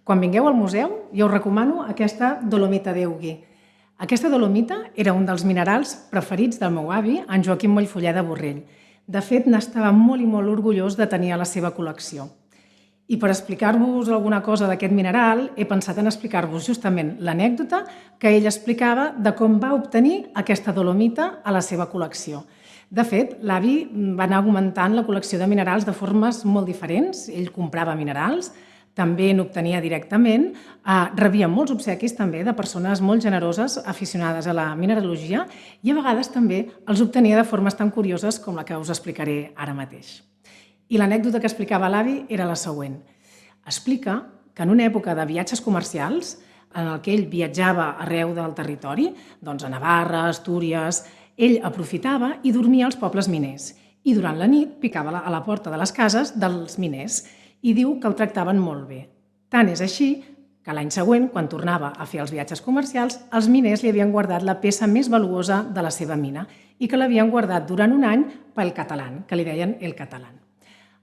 Quan vingueu al museu, jo us recomano aquesta dolomita d'Eugui. Aquesta dolomita era un dels minerals preferits del meu avi, en Joaquim Mollfollet de Borrell. De fet, n'estava molt i molt orgullós de tenir a la seva col·lecció. I per explicar-vos alguna cosa d'aquest mineral, he pensat en explicar-vos justament l'anècdota que ell explicava de com va obtenir aquesta dolomita a la seva col·lecció. De fet, l'avi va anar augmentant la col·lecció de minerals de formes molt diferents. Ell comprava minerals, també n'obtenia directament, rebia molts obsequis també de persones molt generoses aficionades a la mineralogia i a vegades també els obtenia de formes tan curioses com la que us explicaré ara mateix. I l'anècdota que explicava l'avi era la següent. Explica que en una època de viatges comercials, en el que ell viatjava arreu del territori, doncs a Navarra, Astúries, ell aprofitava i dormia als pobles miners i durant la nit picava a la porta de les cases dels miners i diu que el tractaven molt bé. Tant és així que l'any següent, quan tornava a fer els viatges comercials, els miners li havien guardat la peça més valuosa de la seva mina i que l'havien guardat durant un any pel catalán, que li deien el catalán.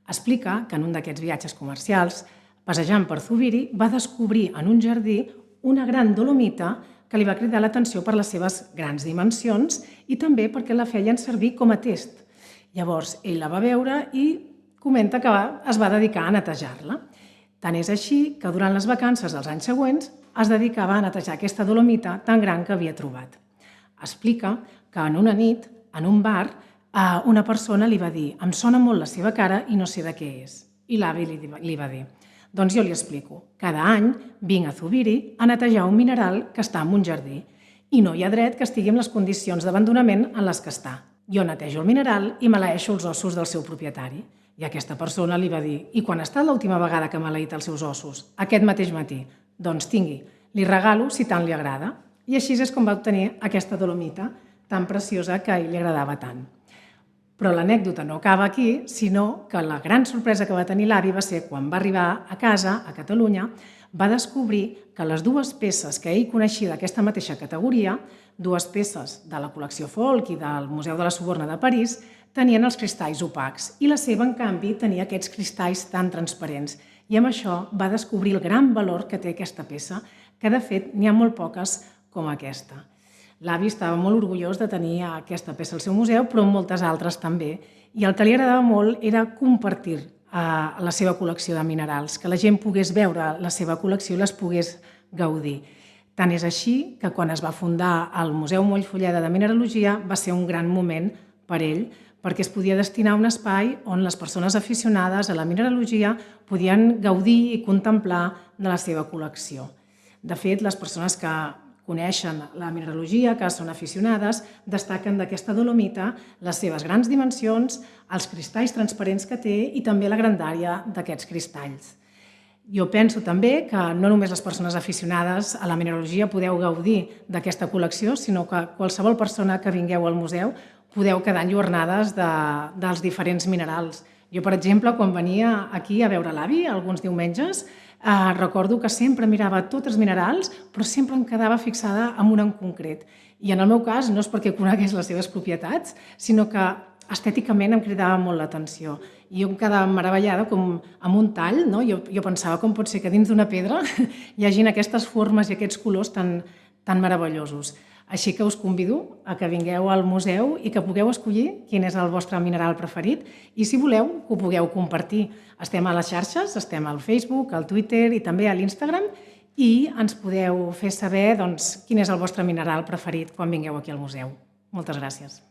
Explica que en un d'aquests viatges comercials, passejant per Zubiri, va descobrir en un jardí una gran dolomita que li va cridar l'atenció per les seves grans dimensions i també perquè la feien servir com a test. Llavors, ell la va veure i comenta que es va dedicar a netejar-la. Tant és així que durant les vacances dels anys següents es dedicava a netejar aquesta dolomita tan gran que havia trobat. Explica que en una nit, en un bar, una persona li va dir «Em sona molt la seva cara i no sé de què és». I l'avi li va dir «Doncs jo li explico. Cada any vinc a Zubiri a netejar un mineral que està en un jardí i no hi ha dret que estigui en les condicions d'abandonament en les que està. Jo netejo el mineral i maleeixo els ossos del seu propietari». I aquesta persona li va dir «I quan ha estat l'última vegada que ha maleït els seus ossos?» «Aquest mateix matí». «Doncs tingui, li regalo si tant li agrada». I així és com va obtenir aquesta dolomita tan preciosa que a ell li agradava tant. Però l'anècdota no acaba aquí, sinó que la gran sorpresa que va tenir l'avi va ser quan va arribar a casa, a Catalunya, va descobrir que les dues peces que ell coneixia d'aquesta mateixa categoria, dues peces de la col·lecció Folk i del Museu de la Soborna de París, tenien els cristalls opacs i la seva, en canvi, tenia aquests cristalls tan transparents. I amb això va descobrir el gran valor que té aquesta peça, que de fet n'hi ha molt poques com aquesta. L'avi estava molt orgullós de tenir aquesta peça al seu museu, però moltes altres també. I el que li agradava molt era compartir la seva col·lecció de minerals, que la gent pogués veure la seva col·lecció i les pogués gaudir. Tant és així que quan es va fundar el Museu Mollfolleda de Mineralogia va ser un gran moment per ell, perquè es podia destinar un espai on les persones aficionades a la mineralogia podien gaudir i contemplar de la seva col·lecció. De fet, les persones que coneixen la mineralogia, que són aficionades, destaquen d'aquesta dolomita les seves grans dimensions, els cristalls transparents que té i també la grandària d'aquests cristalls. Jo penso també que no només les persones aficionades a la mineralogia podeu gaudir d'aquesta col·lecció, sinó que qualsevol persona que vingueu al museu podeu quedar enlluernades dels diferents minerals. Jo, per exemple, quan venia aquí a veure l'avi, alguns diumenges, recordo que sempre mirava tots els minerals, però sempre em quedava fixada en un en concret. I en el meu cas no és perquè conegués les seves propietats, sinó que estèticament em cridava molt l'atenció. I jo em quedava meravellada com amb un tall, no? Jo pensava com pot ser que dins d'una pedra hi hagin aquestes formes i aquests colors tan meravellosos. Així que us convido a que vingueu al museu i que pugueu escollir quin és el vostre mineral preferit i, si voleu, que ho pugueu compartir. Estem a les xarxes, estem al Facebook, al Twitter i també a l'Instagram i ens podeu fer saber quin és el vostre mineral preferit quan vingueu aquí al museu. Moltes gràcies.